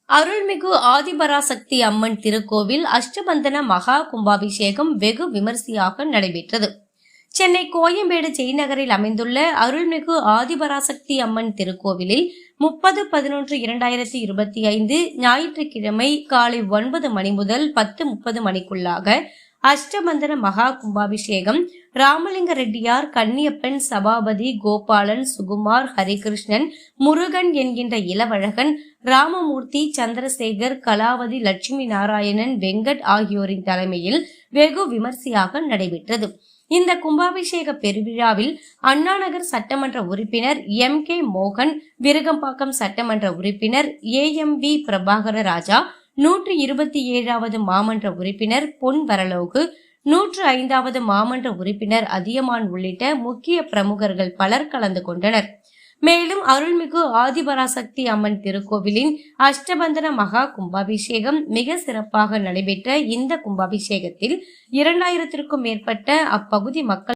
அருள்மிகு ஆதிபராசக்தி அம்மன் திருக்கோவில் அஷ்டபந்தன மகா கும்பாபிஷேகம் வெகு விமரிசையாக நடைபெற்றது. சென்னை கோயம்பேடு ஜெய்நகரில் அமைந்துள்ள அருள்மிகு ஆதிபராசக்தி அம்மன் திருக்கோவிலில் 30/11/2025 ஞாயிற்றுக்கிழமை காலை 9 மணி முதல் 10:30 மணிக்குள்ளாக அஷ்டபந்தன மகா கும்பாபிஷேகம் ராமலிங்க ரெட்டியார், கன்னியப்பன், சபாபதி, கோபாலன், சுகுமார், ஹரிகிருஷ்ணன், முருகன் என்கின்ற இளவழகன், ராமமூர்த்தி, சந்திரசேகர், கலாவதி, லட்சுமி நாராயணன், வெங்கட் ஆகியோரின் தலைமையில் வெகு விமரிசையாக நடைபெற்றது. இந்த கும்பாபிஷேக பெருவிழாவில் அண்ணாநகர் சட்டமன்ற உறுப்பினர் MK மோகன், விருகம்பாக்கம் சட்டமன்ற உறுப்பினர் AMV பிரபாகர ராஜா, 127வது மாமன்ற உறுப்பினர் பொன் வரலோகு, 105வது மாமன்ற உறுப்பினர் அதியமான் உள்ளிட்ட முக்கிய பிரமுகர்கள் பலர் கலந்து கொண்டனர். மேலும் அருள்மிகு ஆதிபராசக்தி அம்மன் திருக்கோவிலின் அஷ்டபந்தன மகா கும்பாபிஷேகம் மிக சிறப்பாக நடைபெற்ற இந்த கும்பாபிஷேகத்தில் 2000க்கும் மேற்பட்ட அப்பகுதி மக்கள்